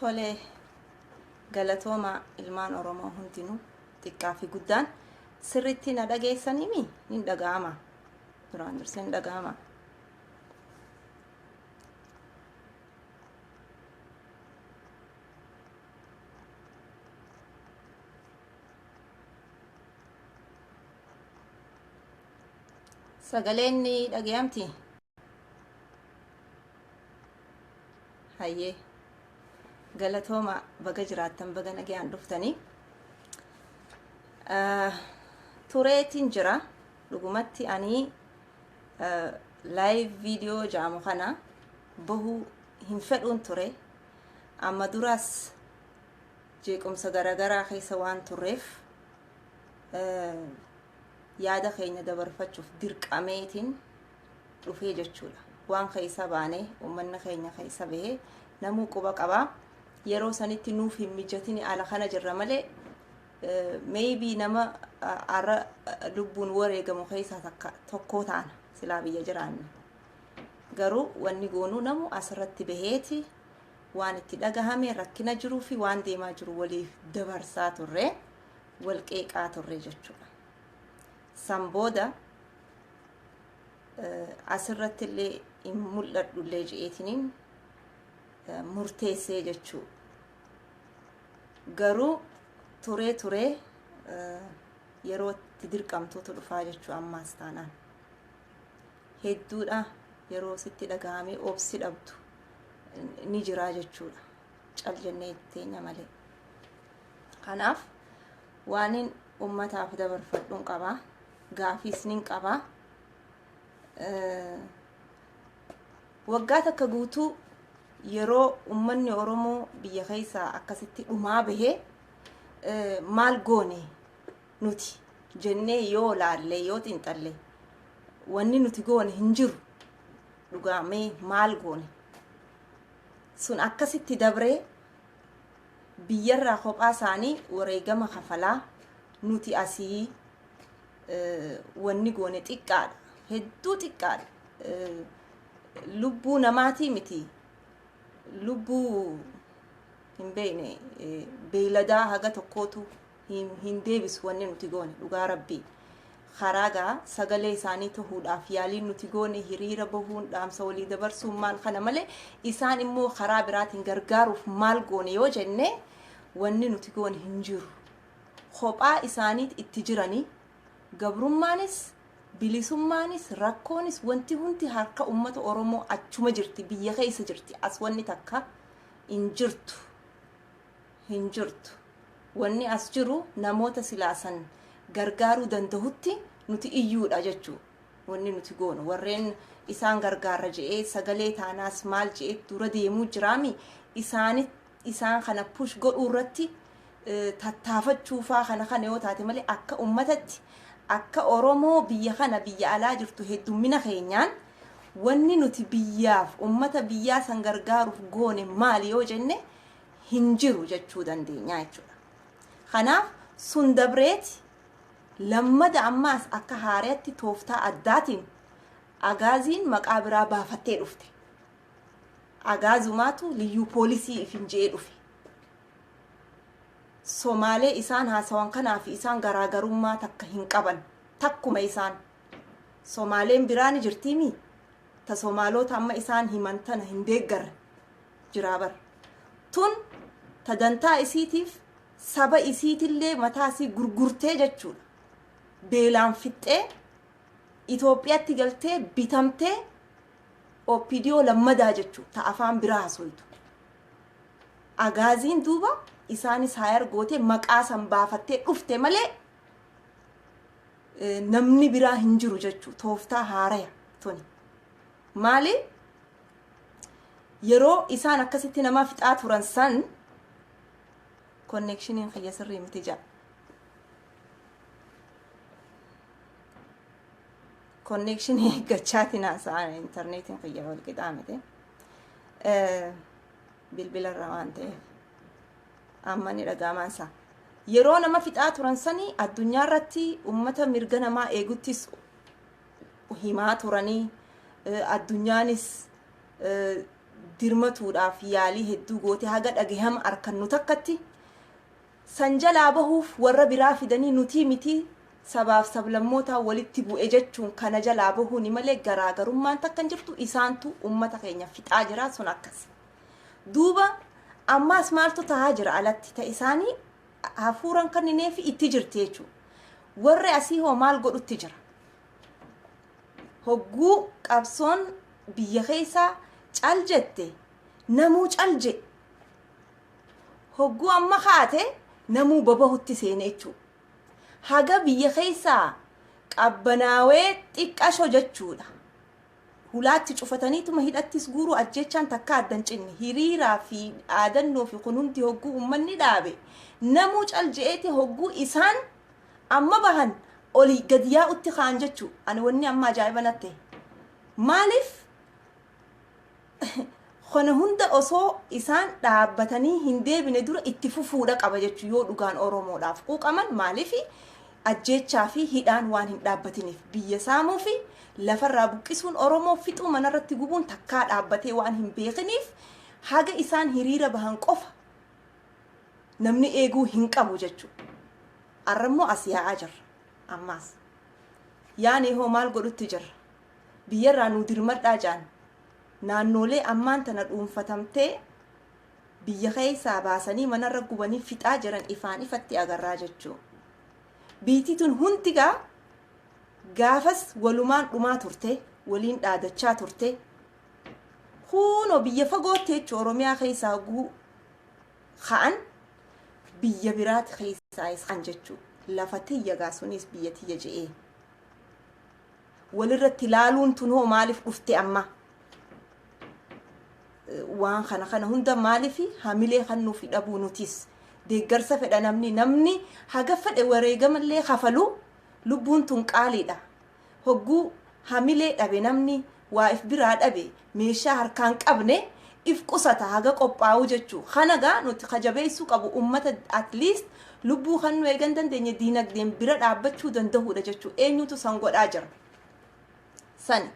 Tole galatooma ilmaan Oromoo hundinuu xiqqaa fi guddaan sirriitti na dhageessanii hin dhaga'ama. Duraan dursee hin dhaga'ama. Sagaleen ni dhaga'amti. Hayyee galatooma baga jiraattan baga nagayaan dhuftanii. Tureetiin jira dhugumatti ani live video jaamu kana bahuu hin fedhuun ture. Amma duraas jeequmsa garagaraa keessa waan turreef yaada keenya dabarfachuuf dirqameetiin dhufee jechuudha. Waan keessa baanee uummanni keenya keessa bahee namuu quba qabaa. Yeroo sanitti nuuf hin mijatini ala kana jirra malee maybe nama ara lubbuun wareegamu keessa tokko taana silaa biyya jiraanne. Garuu wanni goonuu namu asirratti baheeti waan itti dhagahame rakkina jiruu fi waan deemaa jiru waliif dabarsaa turre wal qeeqaa turre jechuudha. San booda asirratti illee hin mul'adhu illee je'eetiniin murteessee jechuudha. Garuu turee yeroo itti dirqamtuutu dhufaa jechuudha ammaas taanaan. Hedduudha yeroo sitti dhagahamee obsi dhabdu ni jiraa jechuudha. Cal jennee teenya malee. Kanaaf waanin ummataaf dabarfadhuun qabaa. Gaafiis nin qabaa. Waggaa takka guutuu yeroo ummanni Oromoo biyya keessaa akkasitti dhumaa bahee maal goone nuti jennee yoo laalle yoo xinxalle wanni nuti goone hin jiru. Dhugaamee maal goone sun akkasitti dabree biyyarraa kophaa isaanii wareegama kafalaa nuti asii wanni goone xiqqaadha. Hedduu xiqqaadha. Lubbuu namaatii miti. Lubbuu hin beekne beeyladaa haga tokkootu hin deebisu wanni nuti goone dhugaa rabbii. Karaagaa sagalee isaanii ta'uudhaaf yaaliin nuti goone hiriira bahuun dhaamsa walii dabarsuun maal kana malee isaan immoo karaa biraatiin gargaaruuf maal goone yoo jenne wanni nuti goone hin jiru. Kophaa isaanii itti jiranii gabrummaanis bilisummaanis rakkoonis wanti hundi harka ummata Oromoo achuma jirti biyya keessa jirti. As wanni takka hin jirtu. Wanni as jiru namoota silaasan gargaaruu danda'utti nuti iyyuudha jechuudha. Wanni nuti goonu warreen isaan gargaarra je'ee sagalee taanaas maal je'ee dura deemuu jiraami isaan kana push godhuu irratti tattaafachuufaa kana yoo taate malee akka ummatatti akka Oromoo biyya kana biyya alaa jirtu heddummina keenyaan wanni nuti biyyaaf ummata biyyaa san gargaaruuf goone maali yoo jenne hin jiru jechuu dandeenya jechuudha. Kanaaf sun dabreeti lammada ammaas akka haareetti tooftaa addaatiin agaaziin maqaa biraa baafattee dhufte. Agaazumaatu liyyuu poolisii ifin je'ee dhufe. Somaalee isaan haasawan kanaaf isaan garaagarummaa takka hin qaban. Takkuma isaan Somaaleen biraan jirtiimi ta Somaalota amma isaan himantana hin deeggarre jiraa bar. Tun ta dantaa isiitiif saba isiitillee mataasii gurgurtee jechuudha. Beelaan fixxee Itoophiyaatti galtee bitamtee OPDO lammadaa jechuudha. Ta afaan biraa haasoftu. Agaaziin duuba isaanis hayar goote maqaa san baafattee dhufte malee namni biraa hin jiru jechuudha. Tooftaa haaraya tuni. Maali? Yeroo isaan akkasitti nama fixaa turan san connectioniin xiyya sirrii miti jaa. Connectionii eeggachaatiin haasa'an interneetiin xiyya wal qixaa miti. Bilbilarra waan ta'eef. Amma ni dhagaamaan isaa. Yeroo nama fixaa turan sanii addunyaa irratti ummata mirga namaa eeguttis himaa turanii addunyaanis dirmatuudhaaf yaalii hedduu goote haga dhagahama arkannu takkatti san jalaa bahuuf warra biraa fidanii nuti miti sabaaf sablammoota walitti bu'e jechuun kana jalaa bahuuni malee garaagarummaan takkan jirtu isaantu ummata keenya fixaa jira sun akkas duuba ammaas maaltu tahaa jira alatti ta isaanii hafuuran kannineef itti jirti jechuudha warri asii hoo maal godhutti jira hogguu qabsoon biyya keessaa cal jette namuu cal je hogguu amma haate namuu babahutti seene jechuudha haga biyya keessaa qabbanaawee xiqqasho jechuudha hulaatti cufataniituma hidhattis guuruu ajjechaan takka addan cinni hiriiraa fi aadannoo fi kunuunti hogguu ummanni dhaabe namuu cal je'eeti hogguu isaan amma bahan oli gadiyaa utti kaan jechuu ani wanni amma ajaa'iba natte maaliif kana hunda osoo isaan dhaabbatanii hin deebine dura itti fufuudha qaba jechuu yoo dhugaan oromoodhaaf quuqaman maaliif ajjechaa fi hidhaan waan hin dhaabbatiniif biyya saamuu fi lafarraa buqqisuun oromoo fixuu manarratti gubuun takkaa dhaabbatee waan hin beekiniif haga isaan hiriira bahan qofa namni eeguu hin qabu jechuudha arrammoo as yaa'aa jirra ammaas yaani hoo maal godhutti jirra biyyarraa nu dirmadhaa jaan naannoolee ammaan tana dhuunfatamtee biyya keessaa baasanii manarra gubanii fixaa jiran ifaan ifatti agarraa jechuudha biititun hundigaa gaafas walumaan dhumaa turte waliin dhaadachaa turte huno biyya fagootti jechuudha oromiyaa keessaa guu ka'an biyya biraati keessaa isaan jechuudha lafa tiyya gaasunis biyya tiyya je'ee walirratti ilaaluun tun hoo maaliif dhufte amma waan kana hunda maaliif hamilee kannuu fi dhabuu nutis deeggarsa fedha namni haga fedhe wareegamallee kafalu lubbuun tun qaaliidha hogguu hamilee dhabe namni waa if biraa dhabe meeshaa harkaan qabne if qusata haga qophaa'u jechuu kanagaa nuti kajabeessuu qabu ummata at least lubbuu kan nu eegan dandeenye diinagdeen bira dhaabbachuu danda'uudha jechuu eenyutu san godhaa jira san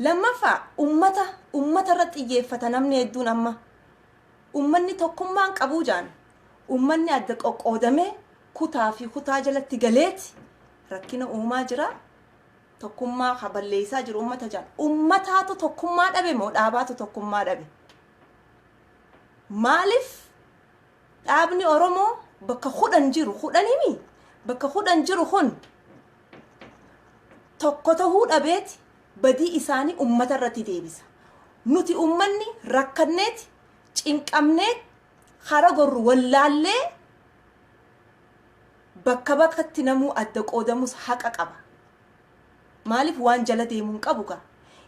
lammaffaa ummata irra xiyyeeffata namni hedduun amma ummanni tokkummaan qabuu jaan ummanni adda qoqqoodamee kutaa fi kutaa jalatti galeeti rakkina uumaa jira tokkummaa haballeessaa jiru ummata jaan ummataatu tokkummaa dhabe moo dhaabaatu tokkummaa dhabe maaliif dhaabni oromoo bakka kudhan jiru kun tokko tahuu dhabeeti badii isaanii ummata irratti deebisa nuti ummanni rakkanneeti cinqamneet hara gorru wallaallee bakka bakkatti namuu adda qoodamus haqa qaba maaliif waan jala deemuun qabu gaa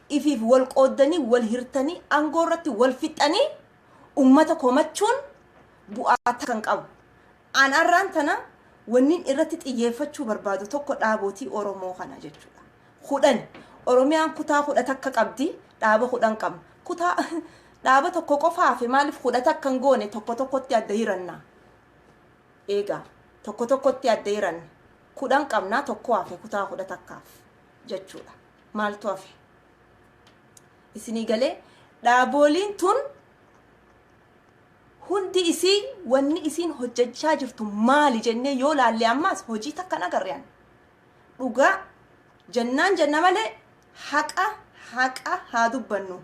ifiif wal qooddanii wal hirtanii aangoo irratti wal fixanii ummata komachuun bu'aa kan qabu an arraan tana wannin irratti xiyyeeffachuu barbaadu tokko dhaabootii oromoo kana jechuudha kudhan oromiyaan kutaa kudha takka qabdi dhaaba kudhan qabna kutaa dhaaba tokko qofaafi maaliif kudha takkan goone tokkotti adda hiranna eegaa tokkotti adda hiranna kudhan qabnaa tokko hafe kutaa kudha takkaaf jechuudha maaltu hafe isinii galee dhaabooliin tun hundi isii wanni isiin hojjechaa jirtu maali jennee yoo laalle ammaas hojii takkan agarreen dhugaa janna malee haqa haa dubbannu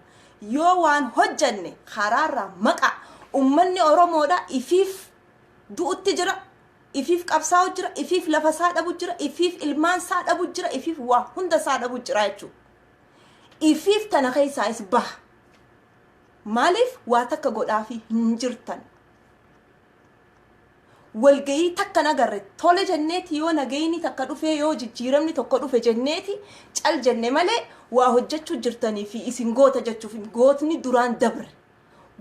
yoo waan hojjanne karaarraa maqa ummanni oromoodha ifiif du'utti jira ifiif qabsaa'u jira ifiif lafa isaa dhabu jira ifiif ilmaan isaa dhabu jira ifiif waa hunda isaa dhabu jira jechuudha ifiif tana keessaa is baha maaliif waa takka godhaafi hin jirtan walgayii takka nagarre tole jenneeti yoo nagayini takka dhufe yoo jijjiiramni tokko dhufe jenneeti cal jenne malee waa hojjechuu jirtanii fi isin goota jechuuf gootni duraan dabre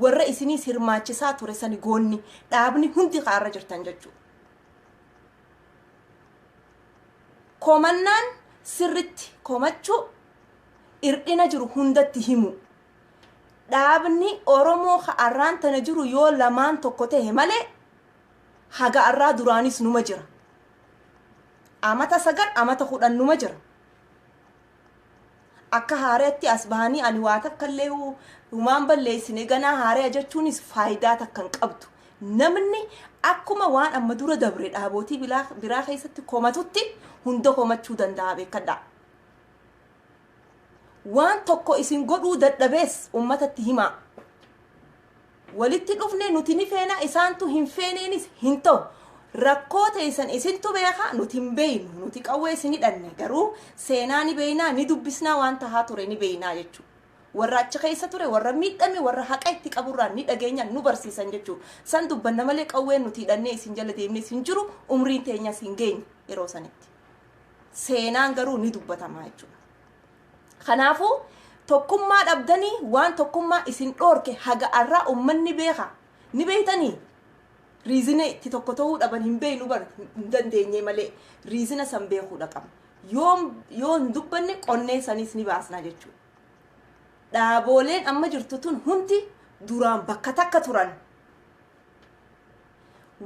warra isiniis hirmaachisaa ture sani goonni dhaabni hundi qaarra jirtan jechuudha komannaan sirritti komachuu irdina jiru hundatti himu dhaabni oromoo arraan tana jiru yoo lamaan tokko ta'e malee haga arraa duraanis numa jira amata sagal amata kudhan numa jira akka haareetti as bahanii ani waa takkallee humaan balleessine ganaa haaree jechuunis faayidaa takkan qabdu. Namni akkuma waan amma dura dabre dhaabootii biraa keessatti komatutti hunda komachuu danda'a beekadha. Waan tokko isin godhuu dadhabees ummatatti himaa. Walitti dhufne nuti ni feena isaantu hin feeneenis hin ta'u. Rakkoo teessan isintu beeka nuti hin beeynu nuti qawwee isin hidhanne garuu seenaa ni beeynaa ni dubbisnaa waan tahaa ture ni beeynaa jechuudha. Warra achi keessa ture warra miidhame warra haqa itti qaburraa ni dhageenya nu barsiisan jechuudha. San dubbanna malee qawween nuti hidhannee isin jala deemnee isin jiru umriin teenyas hin geenye yeroo sanitti. Seenaan garuu ni dubbatama jechuudha. Kanaafuu tokkummaa dhabdanii waan tokkummaa isin dhoorke haga arraa ummanni beeka ni beeytanii. Riizina itti tokko ta'uu dhaban hin beeynu bar hin dandeenye malee riizina san beekuudha qabna. Yoo hin dubbanne qonnee sanis ni baasna jechuudha. Dhaabooleen amma jirtu tun hundi duraan bakka takka turan.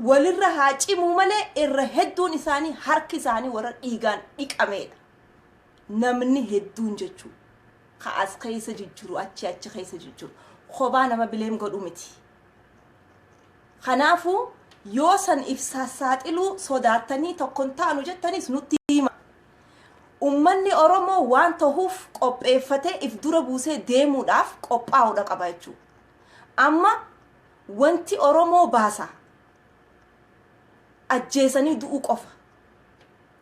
Walirra haa cimuu malee irra hedduun isaanii harki isaanii warra dhiigaan dhiqameedha. Namni hedduun jechuudha. Ka as keessa jijjiru achi keessa jijjiru. Kophaa nama bileem godhu miti. Kanaafuu yoo san ibsaa saaxiluu sodaatanii tokkon taanu jettanis nutti hima. Ummanni Oromoo waan ta'uuf qopheeffatee if dura buusee deemuudhaaf qophaa'uudha qaba jechuudha. Amma wanti Oromoo baasa ajjeesanii du'uu qofa.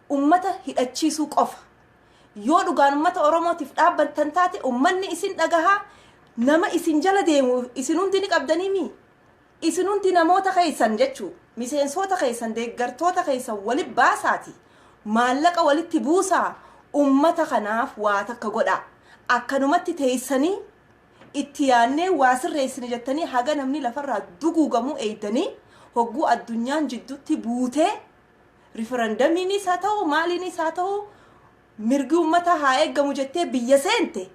Ummata hidhachiisuu qofa. Yoo dhugaan ummata Oromootiif dhaabbattan taate ummanni isin dhagahaa nama isin jala deemu isin hundi ni qabdanii mii? Isin hundi namoota keessan jechuudha. Miseensota keessan deeggartoota keessan walitti baasaati. Maallaqa walitti buusaa. Ummata kanaaf waa takka godhaa. Akkanumatti teessanii itti yaannee waa sirreessine jettanii haga namni lafarraa duguugamuu eeydanii hogguu addunyaan jidduutti buutee riferendamiinis haa ta'u maaliinis haa ta'u mirgi ummata haa eeggamu jettee biyya seente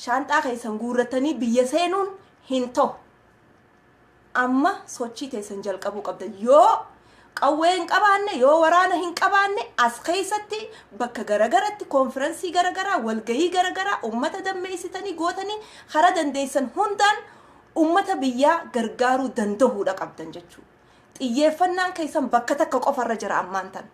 shaanxaa keessan guurratanii biyya seenuun hin ta'u. Amma sochii teessan jalqabuu qabda. Yoo qawwee hin qabaanne yoo waraana hin qabaanne as keessatti bakka garagaratti konferensii garagaraa walgahii garagaraa ummata dammeessitanii gootanii hara dandeessan hundaan ummata biyyaa gargaaruu danda'uudha qabdan jechuudha. Xiyyeeffannaan keessan bakka takka qofarra jira ammaan tan.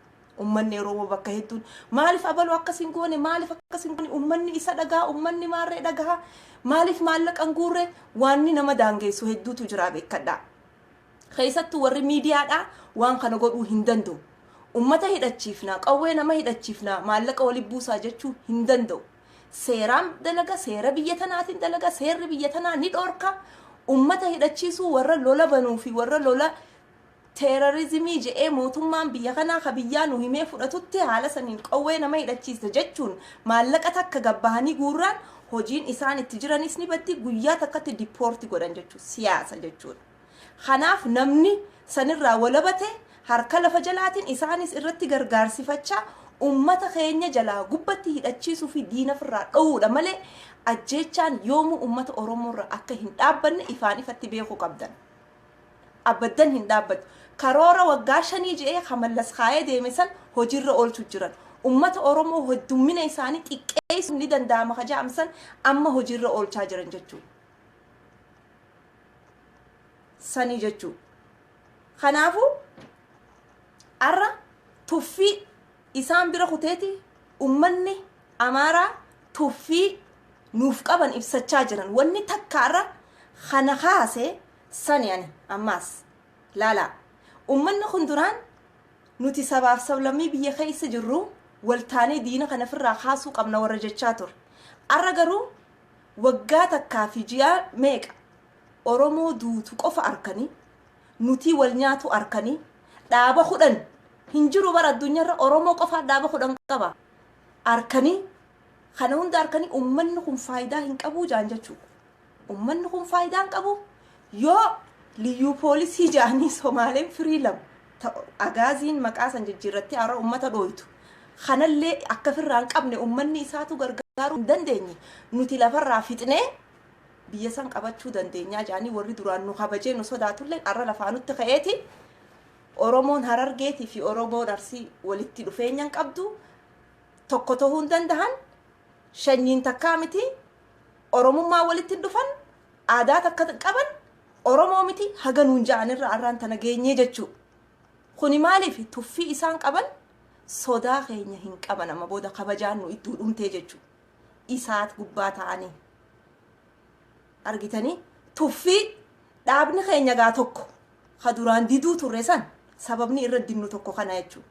Ummanni Oromoo bakka hedduun maaliif abaluu akkasiin goone maaliif akkasiin goone ummanni isa dhagaa ummanni maarree dhagaa maaliif maallaqan guurre waanni nama daangeessu hedduutu jira beekadha. Keessattuu warri miidiyaadhaa waan kana godhuu hin danda'u. Ummata hidhachiifnaa qawwee nama hidhachiifnaa maallaqa walitti buusaa jechuu hin danda'u. Seeraan dalaga seera biyya tanaatiin dalaga seerri biyya tanaa ni dhoorka. Ummata hidhachiisuu warra lola banuu fi warra lola terrorizimii je'ee mootummaan biyya kanaa ka biyyaa nu himee fudhatutti haala saniin qawwee nama hidhachiisa jechuun maallaqa takka gabbahanii guurraan hojiin isaan itti jiranis ni baddi guyyaa takkatti dipoorti godhan jechuudha siyaasa jechuudha. Kanaaf namni sanirraa walabate harka lafa jalaatiin isaanis irratti gargaarsifachaa ummata keenya jalaa gubbatti hidhachiisuu fi diina firraa dhowuudha malee ajjeechaan yoomuu ummata Oromoorra akka hin dhaabbanne ifaan ifatti beekuu qabdan. Abaddan hin dhaabbatu. Karoora waggaa 5 je'ee kamallas kaayee deeme san hojiirra oolchu jiran. Ummata Oromoo heddummina isaanii xiqqeessuun ni danda'ama ka jaamsan amma hojiirra oolchaa jiran jechuudha. Sanii jechuudha. Kanaafuu arra tuffii isaan bira kuteeti ummanni Amaaraa tuffii nuuf qaban ibsachaa jiran. Wanni takkaarra kana kaasee sani ani ammaas laala. Ummanni kun duraan nuti sabaaf sablammii biyya keessa jirru waltaanee diina kana firraa kaasuu qabna warra jechaa ture. Arra garuu waggaa takkaa fi ji'a meeqa Oromoo duutu qofa arkanii nuti wal nyaatu arkanii dhaaba 10 hin jiru bara addunyaarra Oromoo qofa dhaaba 10 qaba arkanii kana hunda arkanii ummanni kun faayidaa hin qabu jaan jechuudha. Ummanni kun faayidaa hin qabu yoo liyyuu poolisii jaanii Somaaleen firiilam agaaziin maqaa san jijjiirratti ara ummata dhooytu kanallee akka firraan qabne ummanni isaatu gargaaruu hin dandeenye nuti lafarraa fixnee biyya san qabachuu dandeenya jaanii warri duraan nu kabajee nu sodaatullee arra lafaanutti ka'eeti Oromoon Harargeetii fi Oromoon Arsii walitti dhufeenyaan qabdu tokko ta'uu hin dandahan shanyiin takkaa miti oromummaa walitti dhufan aadaa takka qaban oromoo miti haga nuun ja'anirra arraan tana geenyee jechuu kuni maaliif tuffii isaan qaban sodaa keenya hin qaban amma booda kabajaan nu idduu dhumtee jechuu isaat gubbaa ta'anii argitanii tuffii dhaabni keenya gaa tokko ka duraan diduu turre san sababni irra dinnu tokko kana jechuu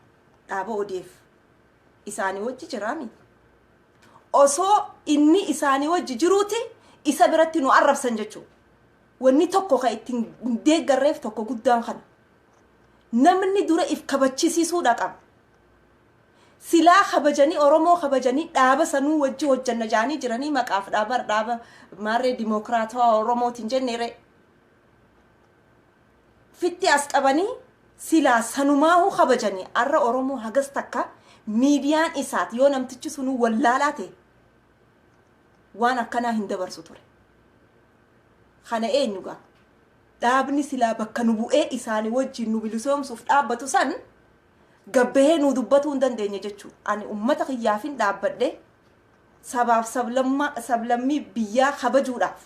dhaaba odeef isaanii wajji jiraami osoo inni isaanii wajji jiruuti isa biratti nu arrabsan jechuu wanni tokko ka ittiin deeggarreef tokko guddaan kana namni dura if kabachisiisuudha qaba silaa kabajanii oromoo kabajanii dhaaba sanuu wajji hojjanna jaanii jiranii maqaaf dhaaba maarree dimokiraatawaa oromootiin jenneere fitti as qabanii silaa sanumaahu kabajanii arra oromoo hagas takka miidiyaan isaat yoo namtichi sunuu wallaalaa ta'e waan akkanaa hin dabarsu ture kana eenyugaa dhaabni silaa bakka nu bu'ee isaanii wajjin nu bilisoomsuuf dhaabbatu san gabbahee nu dubbatuu hin dandeenye jechuu ani ummata kiyyaafin dhaabbadhe sabaaf sablammii biyyaa kabajuudhaaf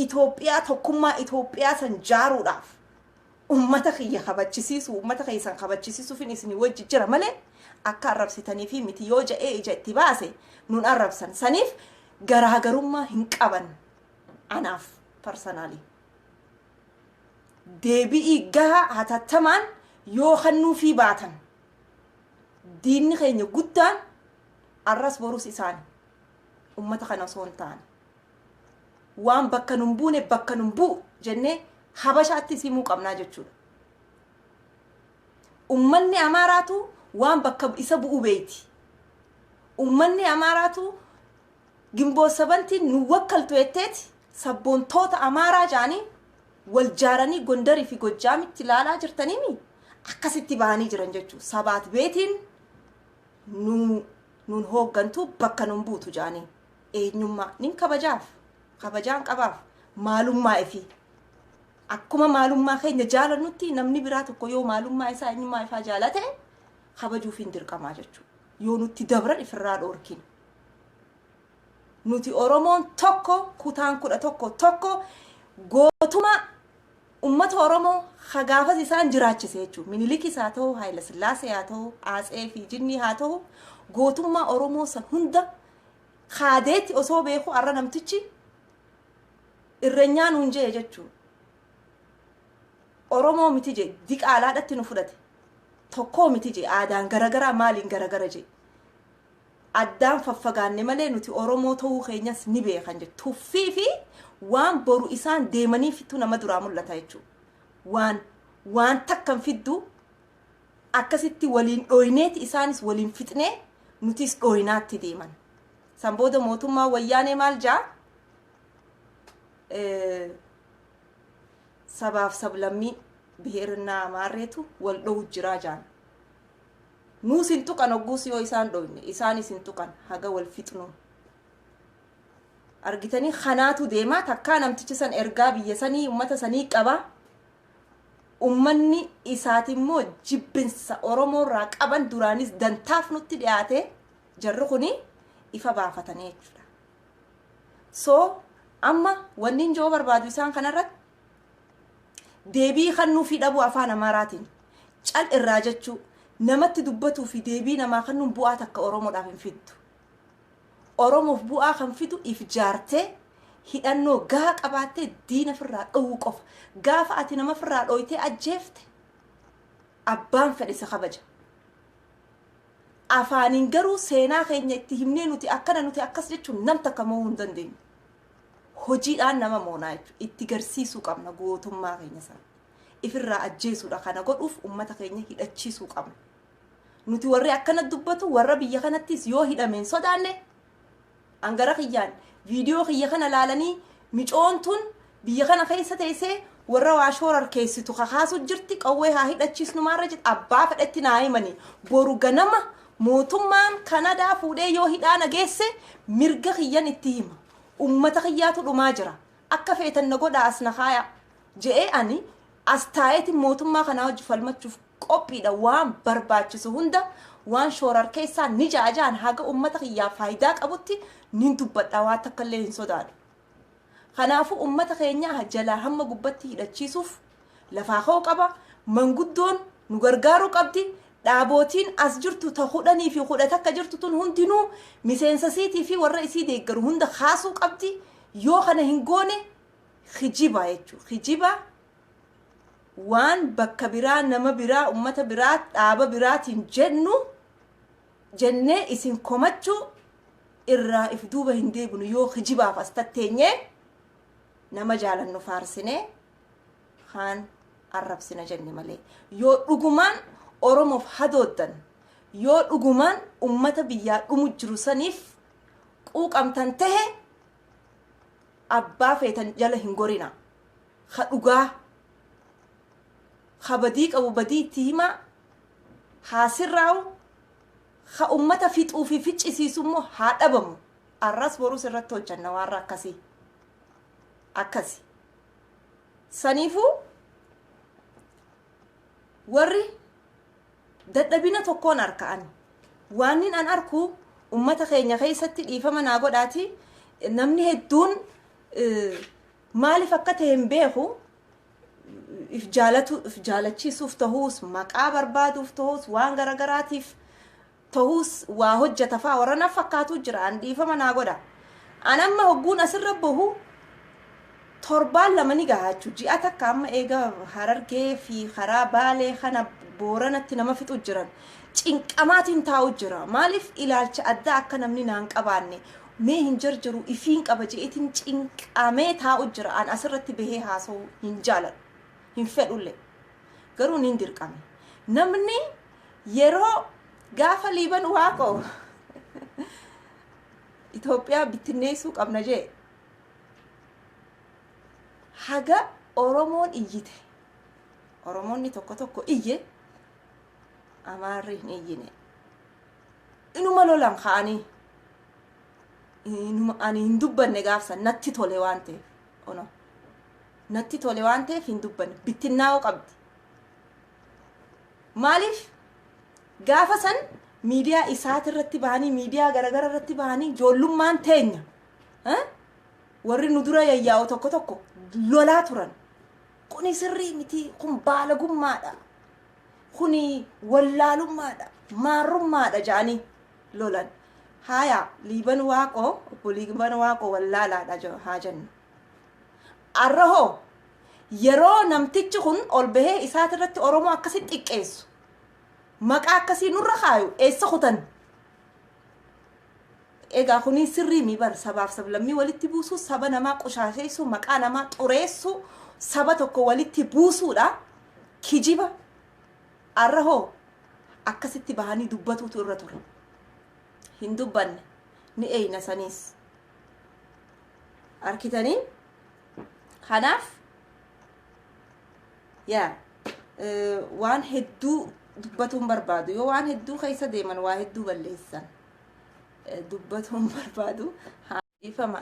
Itoophiyaa tokkummaa Itoophiyaa san jaaruudhaaf ummata kiyya kabachisiisu ummata keessan kabachisiisuufin isinii wajji jira malee akka arrabsitanii fi miti yoo ja'ee ija itti baase nun arrabsan saniif garaagarummaa hin qaban anaaf personally deebi'ii gahaa hatattamaan yoo hannuu fi baatan diinni keenya guddaan arras borus isaan ummata kana osoo hin taane waan bakka nun buune bakka nun bu'u jennee habashaatti simuu qabnaa jechuudha ummanni amaaraatu waan bakka isa bu'u beeti ummanni amaaraatu gimboo sabantiin nu wakkaltu jetteeti sabboontoota amaaraa jaanii wal jaaranii Gondarii fi Gojjaamitti ilaalaa jirtaniimi akkasitti bahanii jiran jechuudha sabaat beetiin nun hooggantu bakka nun buutu jaanii eenyummaa nin kabajaan qabaaf maalummaa ifi akkuma maalummaa keenya jaalannutti namni biraa tokko yoo maalummaa isaa eenyummaa ifaa jaalate kabajuuf hin dirqamaa jechuudha yoo nutti dabran ifirraa dhoorkin nuti oromoon tokko kutaan 11 tokko gootuma ummata oromoo hagaafas isaan jiraachise jechuudha Minilikis haa ta'u Haayila Sillaasee haa ta'u Aatsee fi Jinnii haa ta'u gootummaa oromoo san hunda kaadeetti osoo beeku arra namtichi irrenyaan hunjee jechuudha oromoo miti je diqaalaadhatti nu fudhate tokkoo miti je aadaan garagaraa maaliin garagara je addaan faffagaanne malee nuti oromoo ta'uu keenyas ni beekan je tuffii fi waan boru isaan deemanii fittu nama duraa mul'ata jechuudha waan takkan fiddu akkasitti waliin dhooyneeti isaanis waliin fixnee nutis dhooynaatti deeman san booda mootummaa wayyaanee maal jaa sabaaf sablammii biheerinaa maarreetu wal dhowu jiraa jaan nuus hin tuqan ogguus yoo isaan dhooyne isaanis hin tuqan haga wal fixnu argitanii kanaatu deemaa takkaa namtichi san ergaa biyya sanii ummata sanii qaba ummanni isaatimmoo jibbinsa oromoorraa qaban duraanis dantaaf nutti dhiyaate jarri kuni ifa baafatanii jechuudha soo amma wanni joo barbaadu isaan kanarratti deebii kannuu fi dhabu afaan amaaraatiin cal irraa jechuu namatti dubbatuu fi deebii namaa kannuun bu'aa takka oromoodhaaf hin fiddu oromoof bu'aa kan fidu if jaartee hidhannoo gahaa qabaattee diina firraa dhowuu qofa gaafa ati nama firraa dhooytee ajjeefte abbaan fedhe isa kabaja afaaniin garuu seenaa keenya itti himnee nuti akkana nuti akkas jechuun nam takka mo'uu hin dandeenyu hojiidhaan nama moonaa jechuudha itti garsiisuu qabna gootummaa keenya sana ifirraa ajjeesuudha kana godhuuf ummata keenya hidhachiisuu qabna nuti warri akkana dubbatu warra biyya kanattis yoo hidhameen sodaanne angara kiyyaan viidiyoo kiyya kana laalanii micoontuun biyya kana keessa teessee warra waa shoorar keessitu kakaasu jirti qawwee haa hidhachiisnu maarra jit abbaa fedhetti naa himanii boru ganama mootummaan Kanadaa fuudhee yoo hidhaa nageesse mirga kiyyan itti hima ummata kiyyaatu dhumaa jira akka feetan na godha as na kaaya je'ee ani as taa'eetiin mootummaa kanaa hojii falmachuuf qophiidha waan barbaachisu hunda waan shoorar keessaa ni jaajaan haga ummata kiyyaa faayidaa qabutti nin dubbadha waa takka illee hin sodaadhu. Kanaafu ummata keenya jalaa hamma gubbatti hidhachiisuuf lafaa koo qaba. Manguddoon nu gargaaruu qabdi. Dhaabootiin as jirtu ta hudhanii fi hudhata akka jirtu tun hundinuu miseensasiitii fi warra isii deeggaru hunda kaasuu qabdi. Yoo kana hin goone khijiba jechuudha. Khijiba waan bakka biraa nama biraa ummata biraa dhaaba biraatiin jennee isin komachuu irraa if duuba hin deebinu. Yoo khijibaaf as tatteenyee nama jaalannu faarsinee kaan arrabsina jenne malee. Yoo dhugumaan Oromoof hadooddan, yoo dhugumaan ummata biyyaa dhumu jiru saniif quuqamtan tahe abbaa feetan jala hin gorina. Ha dhugaa, ha badii qabu badii itti himaa, haa sirraa'u, ha ummata fixuu fi ficcisiisu immoo haa dhabamu. Arras borus irratti hojjanna warra akkasii. Akkasi. Saniifuu warri dadhabina tokkoon arka'an waanin an arku ummata keenya keessatti dhiifama naa godhaati. Namni hedduun maaliif akka ta'e hin beeku. If jaalachiisuuf ta'uus maqaa barbaaduuf ta'uus waan garagaraatiif ta'uus waa hojjeta fa'aa warra naaf fakkaatu jira. An dhiifama naa godha. An amma hogguun asirra bahu torbaan lama ni gahaachuu ji'a takka amma eega Harargee fi karaa Baalee kana Booranatti nama fixu jiran cinqamaatiin taa'u jira. Maaliif ilaalcha adda akka namni naan qabaanne mee hin jarjaru ifiin qaba jeetiin cinqamee taa'u jira. An asirratti bahee haasa'u hin jaaladhu hin fedhulle garuu nin dirqame. Namni yeroo gaafa liiban waaqoo Itoophiyaa bittinneessuu qabna jee haga Oromoon iyyite Oromoonni tokko iyye Amaarri hin iyyine inuma lolan ka'anii inuma ani hin dubbanne gaafsa natti tole waan ta'eef ono natti tole waan ta'eef hin dubbanne bittinnaa'uu qabdi. Maaliif gaafa san miidiyaa isaati irratti bahanii miidiyaa garagara irratti bahanii ijoollummaan teenya warri nu dura yayyaa'u tokko lolaa turan. Kuni sirrii miti, kun baalagummaadha, kuni wallaalummaadha, maarrummaadha jedhanii lolan. Haya liiban waaqoo liiban waaqoo wallaalaadha haa jennu. Arrahoo yeroo namtichi kun ol bahee isaati irratti Oromoo akkasi xiqqeessu maqaa akkasii nurra kaayu eessa kutan? Egaa kuni sirrii mi bar sabaaf sablammii walitti buusu, saba namaa qoshaasheessu, maqaa namaa xureessu, saba tokko walitti buusuudha. Kijiba arrahoo akkasitti bahanii dubbatuutu irra ture. Hin dubbanne ni eeyna saniis arkitanii. Kanaaf yaa waan hedduu dubbatuun barbaadu. Yoo waan hedduu keessa deeman waa hedduu balleessan. Dubbatuun barbaadu ifama.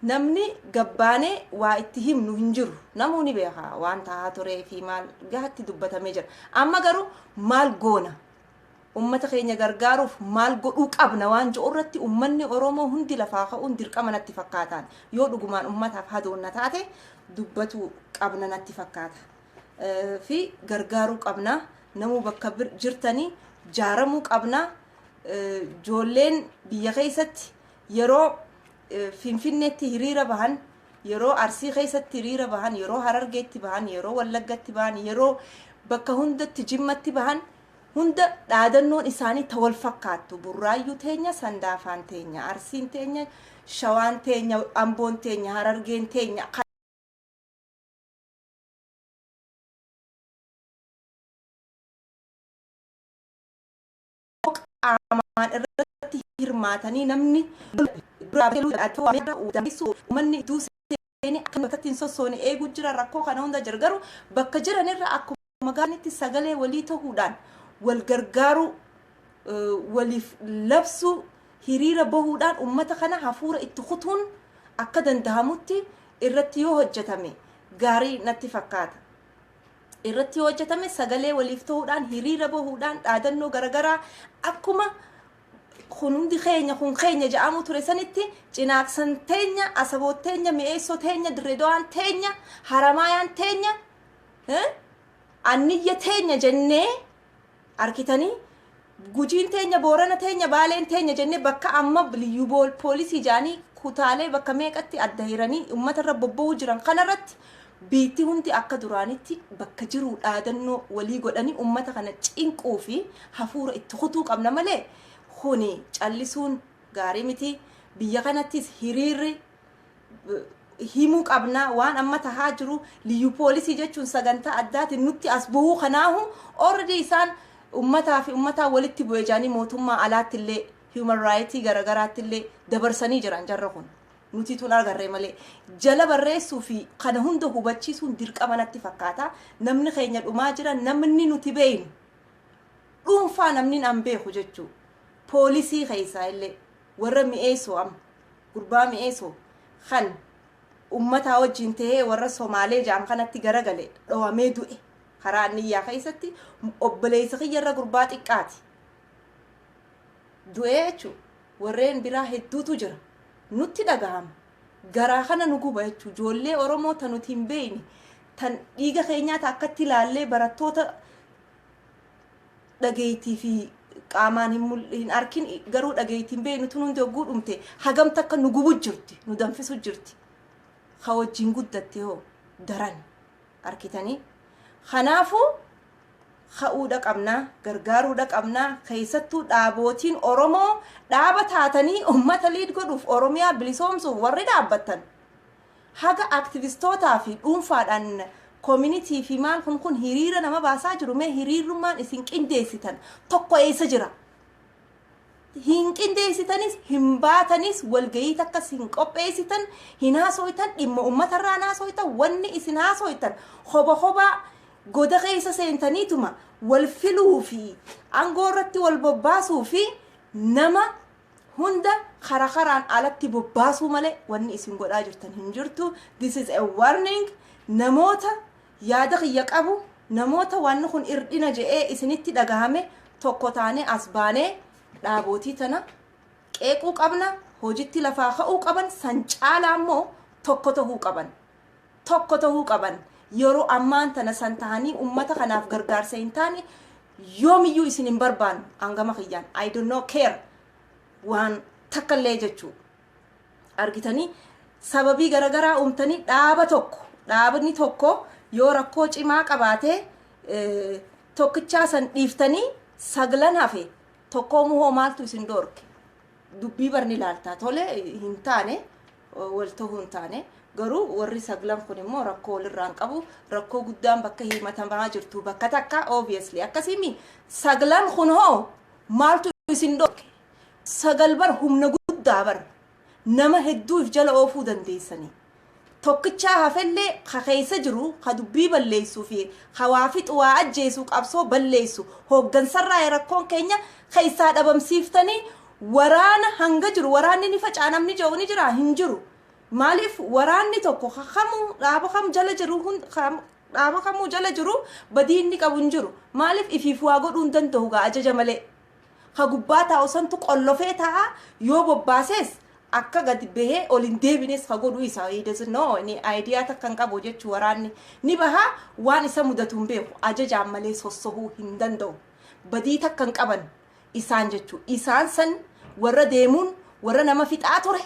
Namni gabbaanee waa itti himnu hin jiru. Namoonni beeka waan taa'aa turee fi maal gaatti dubbatamee jira. Amma garuu maal goona? Ummata keenya gargaaruuf maal godhuu qabna waan jedhu irratti ummanni Oromoo hundi lafaa ka'uun dirqama natti fakkaatan. Yoo dhugumaan ummataaf hadoonna taate dubbatu qabna natti fakkaata. Fi gargaaruu qabna. Namuu bakka jirtanii jaaramuu qabna. Ijoolleen biyya keessatti yeroo Finfinneetti hiriira bahan, yeroo Arsii keessatti hiriira bahan, yeroo Harargeetti bahan, yeroo Wallaggatti bahan, yeroo bakka hundatti Jimmatti bahan hunda dhaadannoon isaanii ta wal fakkaattu. Burraayyuu teenya, Sandaafaan teenya, Arsiin teenya, Shawaan teenya, Amboon teenya, Harargeen teenya qaamaan irratti hirmaatanii namni manni duuseen akka bakattiin sossoone eeguu jira. Rakkoo kana hunda gargaaru bakka jiranirra akkuma magaanitti sagalee walii ta'uudhaan wal gargaaru waliif labsu hiriira bahuudhaan ummata kana hafuura itti kutuun akka danda'amutti irratti yoo hojjetame gaarii natti fakkaata. irratti hojjetame sagalee waliif ta'uudhaan hiriira bahuudhaan dhaadannoo garagaraa akkuma hundi keenya jedhamu ture sanitti cinaaqsan teenya asaboot teenya mi'eessoo teenya dirreedawaan teenya haramaayaan teenya anniyya teenya jennee arkitanii gujiin teenya boorana teenya baaleen teenya jennee bakka amma liyyuu poolisii jaanii kutaalee bakka meeqatti adda hiranii uummatarra bobba'uu jiran kanarratti biitti hundi akka duraanitti bakka jiru dhaadannoo walii godhanii uummata kana cinquu fi hafuura itti kutuu qabna malee kuni callisuun gaarii miti. Biyya kanattis hiriirri himuu qabna waan amma tahaa jiru liyyuu poolisii jechuun sagantaa addaatiin nutti as bu'uu kanaahu already isaan ummataa walitti bu'ee jaanii mootummaa alaatti illee human rights garagaraatti illee dabarsanii jiran jarra kun nuti tun agarree malee jala barreessuu fi kana hunda hubachiisuun dirqama natti fakkaata. Namni keenya dhumaa jira namni nuti beeynu dhuunfaa namni an beeku jechuu poolisii keessaa illee warra mi'eessoo am gurbaa mi'eessoo kan ummataa wajjin ta'ee warra Somaalee jaan kanatti garagale dhawamee du'e karaa niyyaa keessatti obboleessa kiyyarra gurbaa xiqqaati du'e jechuu warreen biraa hedduutu jira nutti dhagahama garaa kana nu guba jechuu ijoollee Oromoo tan nuti hin beeyne tan dhiiga keenyaata akkatti ilaallee barattoota dhageettii fi qaamaan hin arkin garuu dhageettii hin beeynu tun hundi hogguu dhumte hagamta akka nu gubu jirti nu danfisu jirti ka wajjin guddatte hoo daran arkitanii kanaafuu ka'uudha qabnaa gargaaruudha qabnaa keessattuu dhaabootiin Oromoo dhaaba taatanii ummata liid godhuuf Oromiyaa bilisoomsuuf warri dhaabbattan haga aktivistootaa fi dhuunfaadhaan community fi maal kun hiriira nama baasaa jiru mee hiriirummaan isin qindeessitan tokko eessa jira hin qindeessitanis hin baatanis walgayii takkas hin qopheessitan hin haasoitan dhimma ummatarraa haasoitan wanni isin haasoitan hoba goda keessa seentaniituma wal filuu fi aangoo irratti wal bobbaasuu fi nama hunda karaan alatti bobbaasuu malee wanni isin godhaa jirtan hin jirtu. This is a warning. Namoota yaada kiyya qabu namoota wanni kun irdina je'ee isinitti dhagahame tokko taane as baanee dhaabootii tana qeequu qabna hojitti lafaa ka'uu qaban san caalaa immoo tokko tahuu qaban yeroo ammaan tana san tahanii ummata kanaaf gargaarsa hin taane yoomiyyuu isin hin barbaannu angama kiyyaan I do not care waan takkallee jechuu argitanii sababii garagaraa umtanii dhaabni tokko yoo rakkoo cimaa qabaatee tokkichaa san dhiiftanii saglan hafe tokko muhoo maaltu isin dorke dubbii barni laaltaa tole hin taane wal ta'uu hin taane garuu warri saglan kun immoo rakkoo walirraan qabu rakkoo guddaan bakka himatamaa jirtu bakka takka obviously akkasimi saglan kun hoo maaltu isin dorke sagal bar humna guddaa bar nama hedduuf jala oofuu dandeessanii tokkichaa hafellee keessa jiru ka dubbii balleessuu fi hawaafi xuwaa ajjeesuu qabsoo balleessu hooggansarraa rakkoon keenya keessaa dhabamsiiftanii waraana hanga jiru waraanni ni facaanamni jo'uni jira hin jiru maaliif waraanni tokko dhaaba kamuu jala jiru badiinni qabu hin jiru maaliif ifiif waa godhuu hin danda'u gaa ajaja malee ka gubbaa taa'u santu qollofee ta'a yoo bobbaasees akka gadi bahee ol hin deebines ka godhuu isaa no ni idea takkan qabu jechuu waraanni ni baha waan isa mudatu hin beeku ajajaan malee sossohuu hin danda'u badii takkan qaban isaan jechuu isaan san warra deemuun warra nama fixaa ture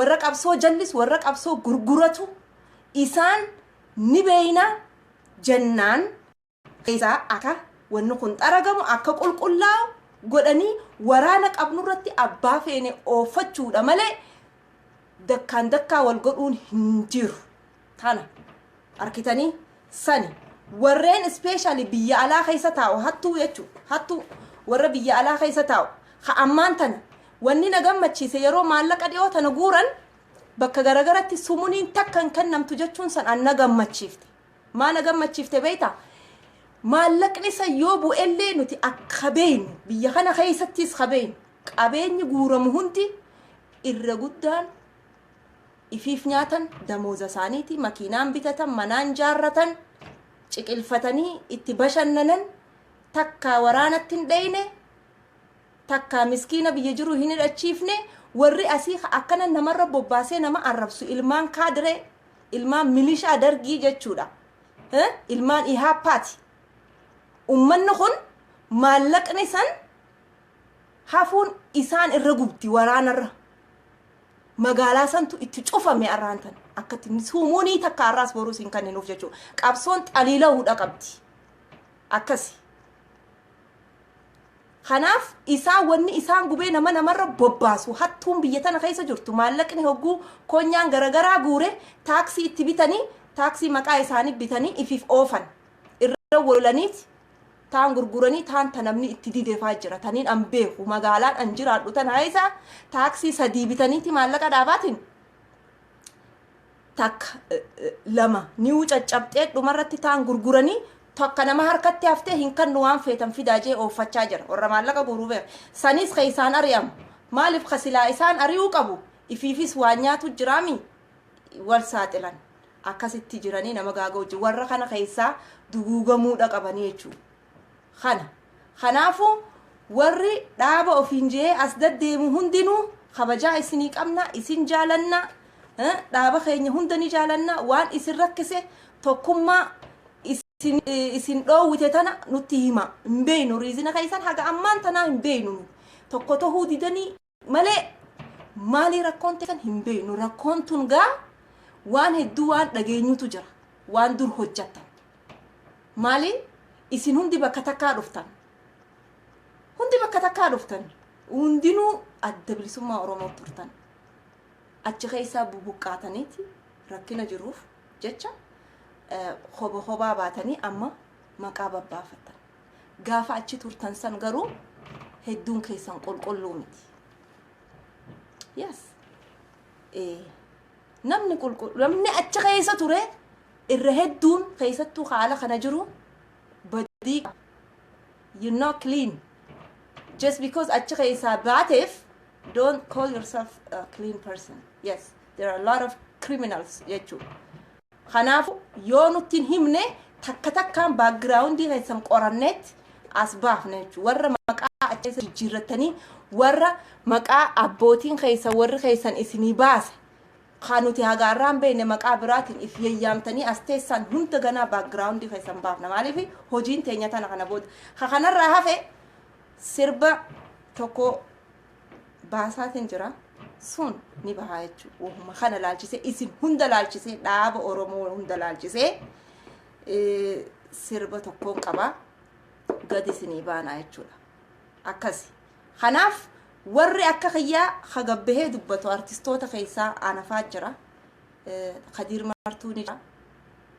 warra qabsoo jallis warra qabsoo gurguratu isaan ni beeyna jennaan isaa akka wanni kun xaragamu akka qulqullaa'u godhanii waraana qabnurratti abbaa feene oofachuudha malee dakkaa wal godhuun hin jiru kana arkitanii sani warreen especially biyya alaa keessa taa'u hattuu warra biyya alaa keessa taa'u ha ammaan tana wanni na gammachiise yeroo maallaqa dhiyoo tana guuran bakka garagaratti sumuuniin takkan kennamtu jechuun san an na gammachiifte maa na gammachiifte beeyta maallaqni san yoo bu'ellee nuti akka beeynu biyya kana keessattis qabeenyu qabeenyi guuramu hundi irra guddaan ifiif nyaatan damooza isaaniiti makiinaan bitatan manaan jaarratan ciqilfatanii itti bashannanan takka waraanatti hin dheyne takka miskiina biyya jiru hin hidhachiifne warri asii akkana namarra bobbaasee nama arrabsu ilmaan kaadire ilmaan milishaa dargii jechuudha ilmaan ihaappaati ummanni kun maallaqni san hafuun isaan irra gubdi waraanarra magaalaa santu itti cufame arraantan akkatti suumuunii takka arraas boruu siin kenninuuf jechuudha qabsoon xaliila hudha qabdi akkasi kanaaf isaan wanni isaan gubee namarra bobbaasu hattuun biyya tana keessa jirtu maallaqni hogguu konyaan garagaraa guure taaksii itti bitanii taaksii maqaa isaanii bitanii ifiif oofan irra walaniiti taan gurguranii taan tanamni itti dideefaa jira taniin an beeku magaalaan an jiraadhu tan haisa taaksii sadii bitaniiti maallaqa dhaabaatiin takka lama niu caccabxee dhumarratti taan gurguranii tokko nama harkatti haftee hin kannu waan feetan fidaajee ooffachaa jira warra maallaqa guruu beek sanis keeysaan ari'amu maaliif kasilaa isaan ari'uu qabu ifiifis waan nyaatu jiraami wal saaxilan akkasitti jiranii nama gaaga hojii warra kana keessaa duguugamuudha qabanii jechuudha kanaafu warri dhaaba ofiin jee as deddeemu hundinuu kabajaa isinii qabna isin jaalanna dhaaba keenya hundanii jaalanna waan isin rakkise tokkummaa isin dhoowwite tana nutti hima hin beeynu riizina keessan haga ammaan tanaa hin beeynu tokko tahuu didanii malee maalii rakkoon teessan hin beeynu rakkoon tun gaa waan hedduu waan dhageenyutu jira waan dur hojjatan maalii isin hundi bakka takkaa dhuftan hundinuu adda bilisummaa Oromoo turtan achi keessaa bubuqqaataniiti rakkina jiruuf jecha hobaa baatanii amma maqaa babbaafatan gaafa achi turtan san garuu hedduun keessan qulqulluu miti yes namni achi keessa ture irra hedduun keessattuu haala kana jiru you're not clean just because achi keessa baateef don't call yourself a clean person yes there are a lot of criminals jechuudha kanaafu yoo nutti hin himne takka takkaan backgroundii keessan qoranneet as baafne jechuudha warra maqaa achi keessa jijjiirratanii warra maqaa abbootiin keessa warri keessan isinii baase kanuti hagaarraan beene maqaa biraatiin if yayyaamtanii as teessan hunda ganaa backgroundii keessan baafna maaliif hojiin teenya tana kana booda kanarraa hafe sirba tokko baasaatiin jira sun ni bahaa jechuudha wahuma kana laalchisee isin hunda laalchisee dhaaba Oromoo hunda laalchisee sirba tokkoon qaba gadi isinii baana jechuudha akkasi kanaaf warri akka kiyyaa hagabbahee dubbatu artistoota keessaa aanafaa jira Khadiir Martuu ni jira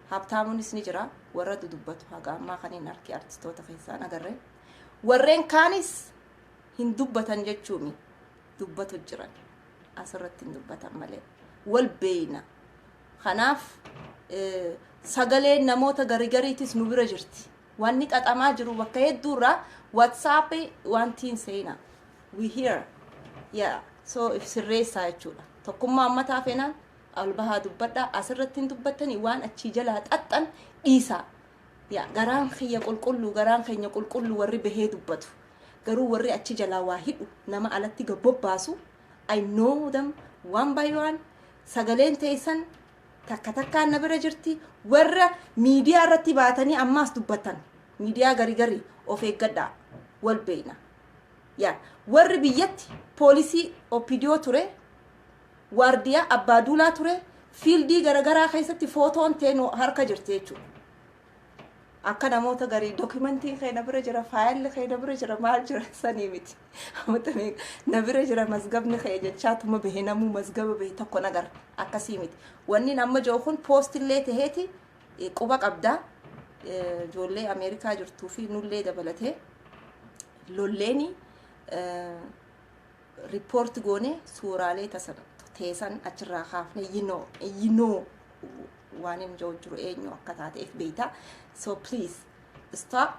Habtaamuunis ni jira warra dubbatu haga ammaa kaniin arki artistoota keessaa agarre warreen kaanis hin dubbatan jechuumi dubbatu jiran asirratti hin dubbatan malee wal beeyna kanaaf sagalee namoota garigariitis nu bira jirti wanni xaxamaa jiru bakka hedduurraa WhatsApp wantiin seena we hear yeah so if sirreessaa jechuudha tokkummaa ammataa feenaan albahaa dubbadhaa asirratti hin dubbattanii waan achii jalaa xaxxan dhiisaa yaa garaan keenya qulqulluu warri bahee dubbatu garuu warri achi jalaa waa hidhu nama alatti gabbobaasu I know them one by one sagaleen teessan takka takkaan na bira jirti warra miidiyaa irratti baatanii ammaas dubbatan miidiyaa garigari of eeggadhaa wal beeyna yaa warri biyyatti poolisii OPDO ture waardiyaa abbaa duulaa ture fiildii garagaraa keessatti footoon teenoo harka jirti jechuudha akka namoota garii dokumentiin kee na bira jira faayilli kee na bira jira maal jira sanii miti amatanii na bira jira mazgabni kee jechaatuma bahee namuu mazgaba bahee tokko nagar akkasii miti wanni amma jiru kun poostillee taheeti quba qabdaa ijoollee Ameerikaa jirtuu fi nullee dabalatee lolleeni report goone suuraalee teessan achirraa kaafne yinoo waan hin jiru eenyu akka taateef beeyta so please stop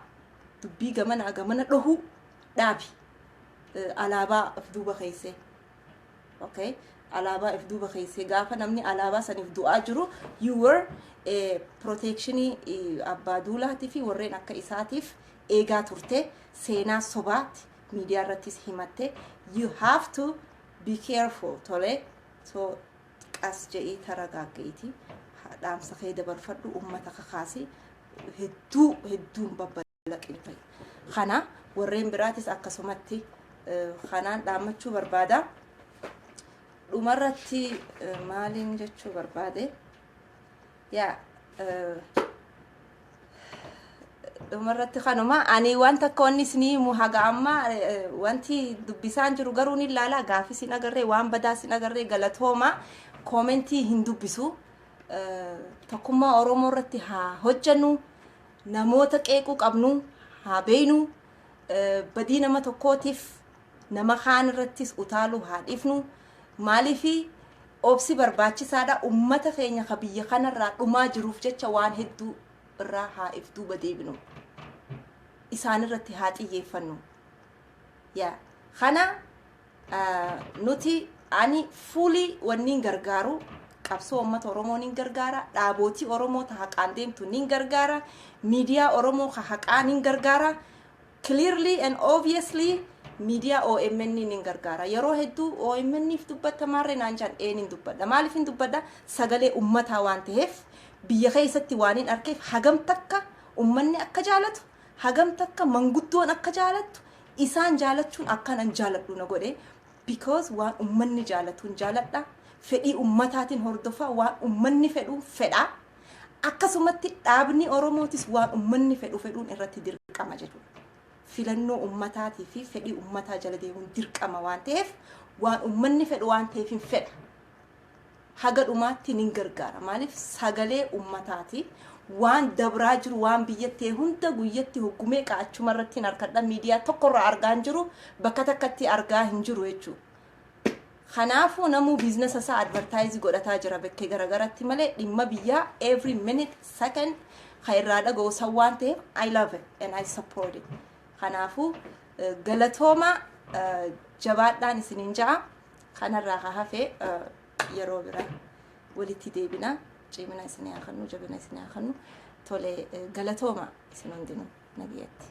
dubbii gamana dhohu dhaabi alaabaa if duuba keesse okay alaabaa if duuba keesse gaafa namni alaabaa saniif du'aa jiru you were protection abbaa duulaatiif fi warreen akka isaatiif eegaa turte seenaa sobaatti miidiyaa irrattis himatte you have to be careful tole so qas je'ii taragaaggeeti dhaamsa kee dabarfadhu ummata kakaasi hedduun babbalaqin fa'i kana warreen biraatis akkasumatti kanaan dhaammachuu barbaada dhumarratti maaliin jechuu barbaade yaa dhumarratti kanuma ani wanta koonni isinii haga amma wanti dubbisaan jiru garuu ni ilaala gaafii sin agarree waan badaa sin agarree galatooma koomentii hin dubbisu tokkummaa Oromoo irratti haa hojjennu namoota qeequu qabnu haa beeynu badii nama tokkootiif nama kaan irrattis utaaluu haa dhifnu maaliifi obsi barbaachisaadha ummata keenya ka biyya kanarraa dhumaa jiruuf jecha waan hedduu irraa haa ifduuba deebinu isaan irratti haa xiyyeeffannu yaa kana nuti ani fully wanniin gargaaru qabsoo ummata Oromoo nin gargaara dhaabootii Oromoo ta haqaan deemtu nin gargaara miidiyaa Oromoo ka haqaan nin gargaara clearly and obviously media OMN nin gargaara yeroo hedduu OMN if dubbata maarree naan jaan nin dubbadha maaliif hin dubbadha sagalee ummataa waan ta'eef biyya keessatti waan hin arkeef hagam takka ummanni akka jaalatu hagam takka manguddoon akka jaalatu isaan jaalachuun akkanan jaaladhu na godhe because waan ummanni jaalatuun jaaladha fedhii ummataatiin hordofa waan ummanni fedhu fedha akkasumatti dhaabni Oromootis waan ummanni fedhuun irratti dirqama jechuudha filannoo ummataatii fi fedhii ummataa jala deemuun dirqama waan ta'eef waan ummanni fedhu waan ta'eef hin fedha haga dhumaatti nin gargaara maaliif sagalee ummataati waan dabraa jiru waan biyyatti hunda guyyatti hoggumee qaachuma irratti harkadha miidiyaa tokkorraa argaa hin jiru bakka takkatti argaa hin jiru jechuudha kanaafuu namuu business isaa advertise godhataa jira bakkee garagaratti malee dhimma biyyaa every minute second khairraa dhaga'u waan ta'eef I love it and I support it kanaafuu galatooma jabaadhaan isiniin ja'a kanarraa hafee yeroo biraa walitti deebina cimina isinii haa kennu jabina isinii haa kennu tole galatooma isin hundinuu nagiyatti